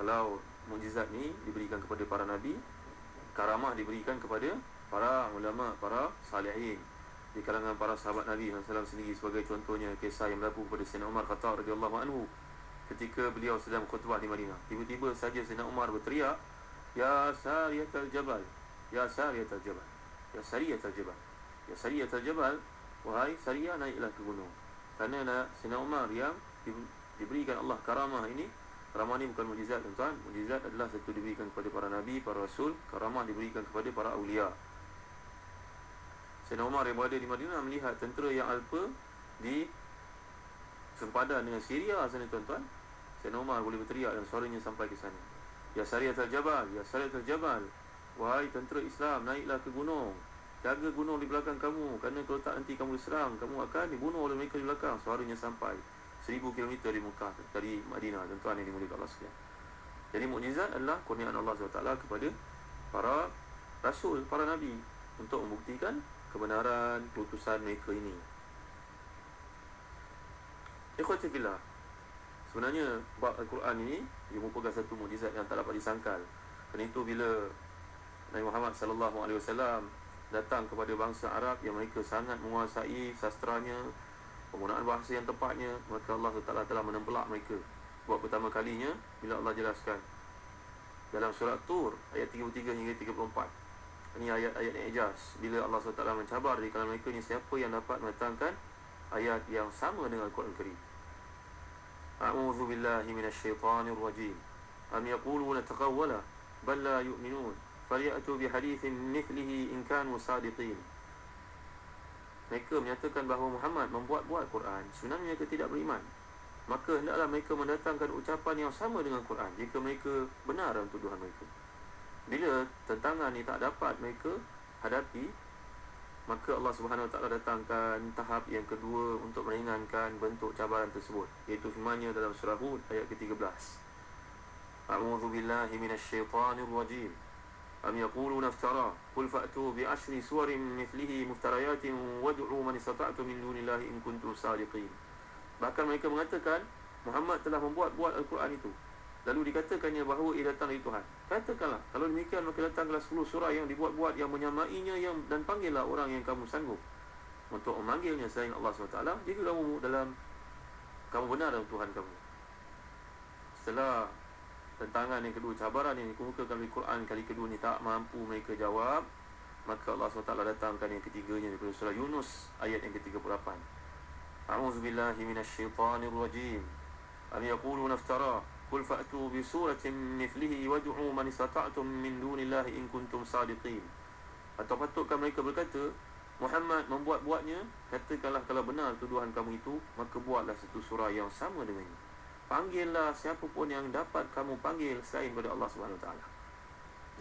Kalau mukjizat ni diberikan kepada para nabi, karamah diberikan kepada para ulama, para salihin di kalangan para sahabat Nabi SAW sendiri. Sebagai contohnya kisah yang berlaku kepada Sayyidina Umar Khattab radhiyallahu anhu ketika beliau sedang khutbah di Madinah. Tiba-tiba saja Sayyidina Umar berteriak, "Ya Sariyatal Jabal, ya Sariyatal Jabal, ya Sariyatal Jabal, ya Sariyatal Jabal, wahai Sariyah, naiklah ke gunung." Kerana Sayyidina Umar yang diberikan Allah karamah ini. Karamah ni bukan mukjizat, tuan-tuan. Mukjizat adalah satu diberikan kepada para nabi, para rasul. Karamah diberikan kepada para awliya. Sayyidina Umar yang berada di Madinah melihat tentera yang alpa di sempadan dengan Syria sana, tuan-tuan. Sayyidina Umar boleh berteriak dan suaranya sampai ke sana. "Ya Sariyatal Jabal, ya Sariyatal Jabal, wahai tentera Islam, naiklah ke gunung. Jaga gunung di belakang kamu, kerana kalau tak nanti kamu diserang, kamu akan dibunuh oleh mereka di belakang." Suaranya sampai 1000 km di Mekah, dari Madinah, tuan-tuan yang dimuliakan Allah sekalian. Jadi mukjizat adalah kurniaan Allah SWT kepada para rasul, para nabi, untuk membuktikan kebenaran keputusan mereka ini. Ikhwati fillah, sebenarnya bab Al-Quran ini ia merupakan satu mukjizat yang tak dapat disangkal. Kerana itu bila Nabi Muhammad SAW datang kepada bangsa Arab yang mereka sangat menguasai sastranya, penggunaan bahasa yang tepatnya, maka Allah SWT telah menempelak mereka. Buat pertama kalinya bila Allah jelaskan dalam surat Tur ayat 33 hingga 34. Ini ayat-ayat i'jaz. Bila Allah SWT mencabar di kalangan mereka ni, siapa yang dapat mendatangkan ayat yang sama dengan Al-Quran Karim. A'udzu billahi minasyaitonir rajim. Am yaquluna taqawwala bal la yu'minun falyatu bihaditsin mithlihi in kanu sadiqin. Mereka menyatakan bahawa Muhammad membuat-buat Quran, sebenarnya mereka tidak beriman. Maka hendaklah mereka mendatangkan ucapan yang sama dengan Quran jika mereka benar dalam tuduhan mereka. Bila tentangan ni tak dapat mereka hadapi, maka Allah Subhanahu Wa Taala datangkan tahap yang kedua untuk meringankan bentuk cabaran tersebut, iaitu firman-Nya dalam surah Hud ayat ke-13. A'udzu billahi minasyaitonir rajim. Am yaquluna iftara qul fa'tu bi ashri suwarin mithlihi muftariyatin wad'u man istata'tum min dunillahi in kuntum sadiqin. Bahkan mereka mengatakan Muhammad telah membuat-buat Al-Quran itu, lalu dikatakannya bahawa ia datang dari Tuhan. Katakanlah, kalau demikian maka datanglah 10 surah yang dibuat-buat yang menyamainya, dan panggillah orang yang kamu sanggup untuk memanggilnya selain Allah SWT jika kamu benar dalam Tuhan kamu. Setelah tentangan yang kedua, cabaran yang dikemukakan oleh Quran kali kedua ni tak mampu mereka jawab, maka Allah SWT datangkan yang ketiganya daripada surah Yunus ayat yang ke-38. A'udzu billahi minasyaitonir rajim. Am yaquluna iftara qul fa'tu bi suratin mithlihi wad'u man istata'tum min dunillahi in kuntum sadiqin. Atau patutkah mereka berkata Muhammad membuat-buatnya? Katakanlah kalau benar tuduhan kamu itu, maka buatlah satu surah yang sama dengannya. Panggillah siapa pun yang dapat kamu panggil selain pada Allah SWT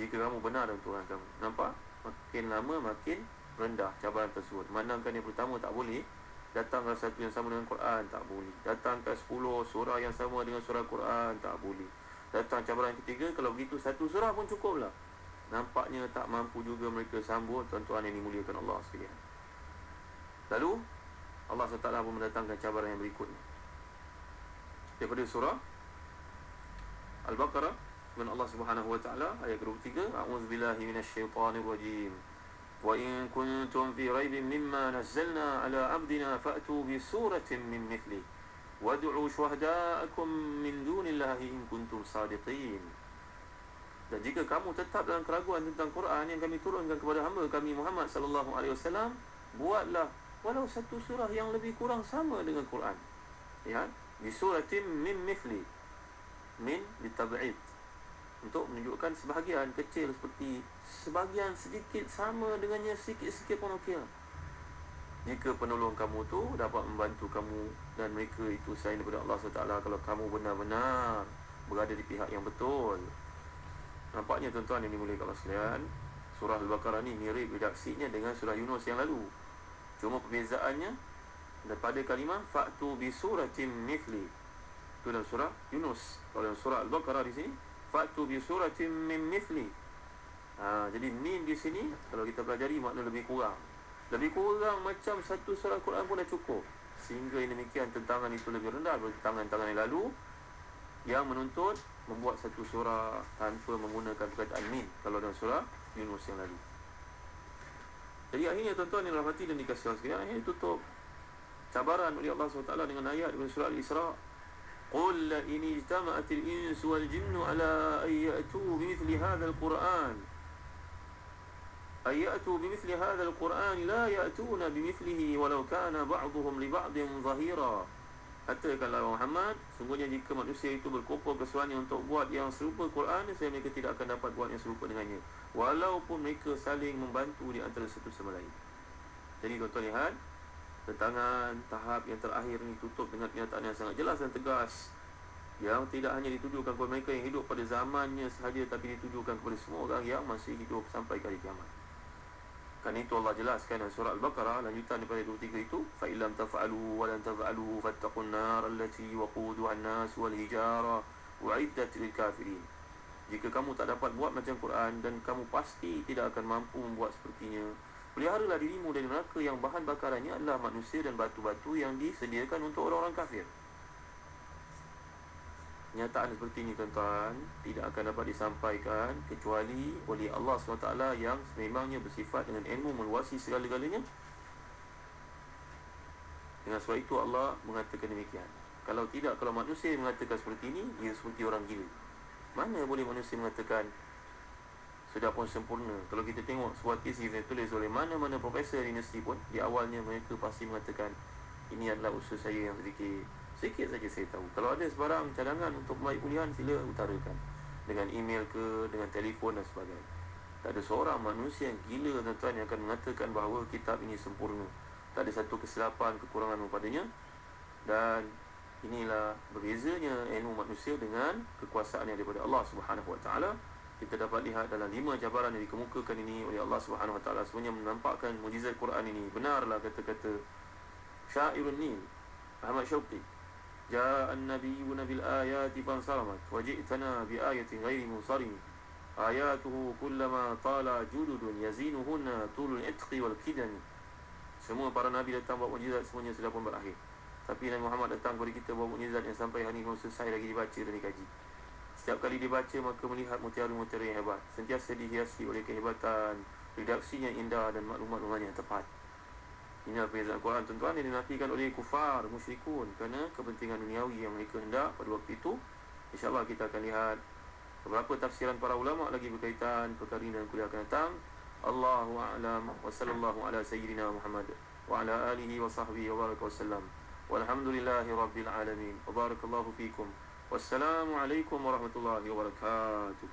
jika kamu benar dalam Tuhan kamu. Nampak? Makin lama makin rendah cabaran tersebut. Memandangkan yang pertama tak boleh, datanglah satu yang sama dengan Quran, tak boleh. Datangkan 10 surah yang sama dengan surah Quran, tak boleh. Datang cabaran ketiga, kalau begitu satu surah pun cukuplah. Nampaknya tak mampu juga mereka sambut, tuan-tuan yang dimuliakan Allah sekalian. Lalu Allah SWT pun mendatangkan cabaran yang berikutnya daripada surah Al-Baqarah, dengan Allah Subhanahu Wa Taala ayat 23, A'udzu billahi minasyaitonir rajim. Wa in kuntum fi raibin mimma nazzalna ala 'abdina fa'tu bi suratin min mithlihi wad'u syuhada'akum min dunillahi in kuntum sadiqin. Dan jika kamu tetap dalam keraguan tentang Quran yang kami turunkan kepada hamba kami Muhammad sallallahu alaihi wasallam, buatlah walau satu surah yang lebih kurang sama dengan Quran. Ya, bi suratin min mithli, min ditab'id, untuk menunjukkan sebahagian kecil, seperti sebahagian sedikit sama dengannya, sikit-sikit pun okey. Jika penolong kamu tu dapat membantu kamu dan mereka itu selain daripada Allah SWT, kalau kamu benar-benar berada di pihak yang betul. Nampaknya tuan-tuan yang dimuliakan Allah sekalian, surah Al-Baqarah ni mirip redaksinya dengan surah Yunus yang lalu. Cuma perbezaannya daripada kalimah fa'tu bi suratin mithli, itu dalam surah Yunus. Kalau dalam surah Al-Baqarah di sini fa'tu bi suratin min mithli. Jadi min di sini kalau kita pelajari makna lebih kurang. Lebih kurang macam satu surah Al-Quran pun dah cukup. Sehingga demikian tentangan itu lebih rendah daripada tentangan-tentangan yang lalu yang menuntut membuat satu surah tanpa menggunakan perkataan min kalau dalam surah Yunus yang lalu. Jadi akhirnya tuan-tuan yang rahmati dan dikasihi Allah sekalian, akhirnya tutup cabaran oleh Allah SWT dengan ayat dari surah Al-Isra. Qul la in ijtama'atil insu wal jinnu ala an ya'tu bimithli hadzal Qur'an ayatu bimithli hadzal Qur'an la ya'tuna bimithlihi walau kana ba'dhum li ba'din zahira. Katakanlah Muhammad, sungguhnya jika manusia itu berkumpul keseruannya untuk buat yang serupa Quran, saya mereka tidak akan dapat buat yang serupa dengannya, walaupun mereka saling membantu di antara satu sama lain. Jadi tuan-tuan lihat, tentangan tahap yang terakhir ni tutup dengan kenyataan yang sangat jelas dan tegas, yang tidak hanya ditujukan kepada mereka yang hidup pada zamannya sahaja, tapi ditujukan kepada semua orang yang masih hidup sampai kali kiamat. Kan itu Allah jelaskan dalam surah Al-Baqarah lanjutan daripada 23 itu, fa illam taf'alu wa lan taf'alu fattaqun nar allati waquduha an-nas wal hijara u'iddat lil kafirin. Jika kamu tak dapat buat macam Quran dan kamu pasti tidak akan mampu membuat sepertinya, peliharalah dirimu dari neraka yang bahan bakarannya adalah manusia dan batu-batu yang disediakan untuk orang-orang kafir. Kenyataan seperti ini tuan-tuan tidak akan dapat disampaikan kecuali oleh Allah SWT yang sememangnya bersifat dengan ilmu meluasi segala-galanya. Dengan sebab itu Allah mengatakan demikian. Kalau tidak, kalau manusia mengatakan seperti ini, ia seperti orang gila. Mana boleh manusia mengatakan sudah pun sempurna? Kalau kita tengok sebuah tesis yang tulis oleh mana-mana profesor universiti pun, di awalnya mereka pasti mengatakan ini adalah usaha saya yang sedikit saja saya tahu. Kalau ada sebarang cadangan untuk membaik kuliahan, sila utarakan dengan email ke, dengan telefon dan sebagainya. Tak ada seorang manusia yang gila tuan-tuan yang akan mengatakan bahawa kitab ini sempurna. Tak ada satu kesilapan, kekurangan padanya. Dan inilah berbezanya ilmu manusia dengan kekuasaan yang daripada Allah Subhanahu Wa Taala. Kita dapat lihat dalam 5 jabaran yang dikemukakan ini oleh Allah Subhanahu Wa Taala, sebenarnya menampakkan mukjizat Quran ini. Benarlah kata-kata Syairun Nil Ahmad Syauqi, Ja'an nabiyyuna bil ayati fansaramat wa ji'tana bi ayatin ghairi munsarim ayatuhu kullama tala jududun yazinuhunna tulul itqi wal kidani. Semua para nabi datang bawa mukjizat, semuanya sudah pun berakhir. Tapi Nabi Muhammad datang kepada kita bawa mukjizat yang sampai hari ini belum selesai lagi dibaca dan dikaji. Setiap kali dibaca maka melihat mutiara-mutiara yang hebat, sentiasa dihiasi oleh kehebatan, redaksinya indah dan maklumat-maklumatnya yang tepat. Inilah perbezaan Al-Quran tuan-tuan yang dinafikan oleh kufar, musyrikun kerana kepentingan duniawi yang mereka hendak pada waktu itu. InsyaAllah kita akan lihat beberapa tafsiran para ulama lagi berkaitan perkara ini dalam kuliah akan datang. Allahu a'lam wa sallallahu ala sayyidina Muhammad wa ala alihi wa sahbihi wa baraka wa sallam. Walhamdulillahi rabbil alamin. Wa barakallahu fikum. Wassalamu alaikum warahmatullahi wabarakatuh.